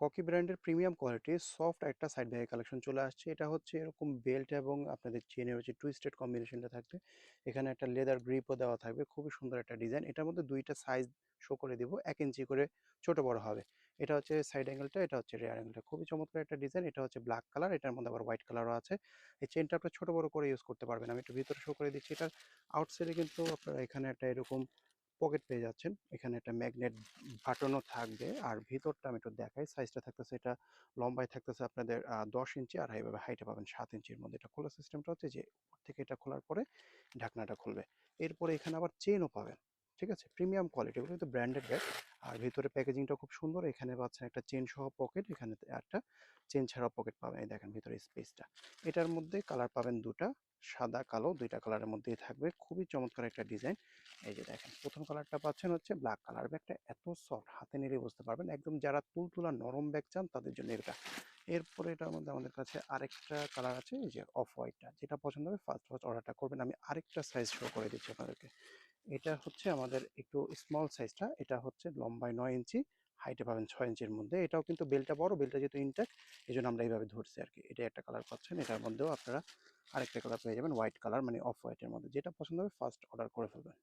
ককি ব্র্যান্ডের প্রিমিয়াম কোয়ালিটির সফট একটা সাইড ব্যাগের কালেকশন চলে আসছে। এটা হচ্ছে এরকম বেল্ট এবং আপনাদের চেনের হচ্ছে টুইস্টেড কম্বিনেশনটা থাকবে। এখানে একটা লেদার গ্রিপও দেওয়া থাকবে। খুবই সুন্দর একটা ডিজাইন। এটার মধ্যে ২ টা সাইজ শো করে দিব। ১ ইঞ্চি করে ছোট বড় হবে। এটা হচ্ছে সাইড অ্যাঙ্গেলটা, এটা হচ্ছে রিয়ার অ্যাঙ্গেলটা। খুবই চমৎকার একটা ডিজাইন। এটা হচ্ছে ব্ল্যাক কালার। এটার মধ্যে আবার হোয়াইট কালারও আছে। এই চেইনটা আপনারা ছোট বড় করে ইউজ করতে পারবেন। আমি একটু ভিতরে শো করে দিচ্ছি। এটার আউটসাইডে কিন্তু আপনারা এখানে একটা এরকম পকেট পেয়ে যাচ্ছেন। এখানে একটা ম্যাগনেট বাটনও থাকবে। আর ভিতরটা আমি একটু দেখাই। সাইজটা থাকতেছে, এটা লম্বায় থাকতেছে আপনাদের ১০ ইঞ্চি, আর এভাবে হাইটে পাবেন ৭ ইঞ্চির মধ্যে। এটা খোলার সিস্টেমটা হচ্ছে যে উপর থেকে এটা খোলার পরে ঢাকনাটা খুলবে। এরপরে এখানে আবার চেইনও পাবেন। ঠিক আছে? প্রিমিয়াম কোয়ালিটি, এগুলো কিন্তু ব্র্যান্ডেড ব্যাগ। আর ভিতরে প্যাকেজিংটা খুব সুন্দর। এখানে পাচ্ছেন একটা চেইন সহ পকেট, এখানে একটা চেইন ছাড়াও পকেট পাবেন। এই দেখেন ভিতরে স্পেসটা। এটার মধ্যে কালার পাবেন ২ টা, সাদা কালো ২ টা কালারের মধ্যেই থাকবে। খুবই চমৎকার একটা ডিজাইন। এই যে দেখেন, ১ম কালারটা পাচ্ছেন হচ্ছে ব্ল্যাক কালার। ব্যাগটা এত সফট, হাতে নিলেই বুঝতে পারবেন। একদম যারা তুলতুলা নরম ব্যাগ চান তাদের জন্য এটা। এরপরে এটার মধ্যে আমাদের কাছে আরেকটা কালার আছে, এই যে অফ হোয়াইটটা। যেটা পছন্দ হবে ফার্স্ট অর্ডারটা করবেন। আমি আরেকটা সাইজ শো করে দিচ্ছি আপনাদেরকে। এটা হচ্ছে আমাদের একটু স্মল সাইজটা। এটা হচ্ছে লম্বায় ৯ ইঞ্চি, হাইটে পাবেন ৬ ইঞ্চির মধ্যে। এটাও কিন্তু বেলটা বড়, বেলটা যেহেতু ইনট্যাক্ট এজন্য আমরা এইভাবে ধরছি আরকি। এটা একটা কালার পাচ্ছেন। এটার মধ্যেও আপনারা আরেকটা কালার পেয়ে যাবেন হোয়াইট কালার, মানে অফ হোয়াইটের মধ্যে। যেটা পছন্দ হবে ফার্স্ট অর্ডার করে ফেলবেন।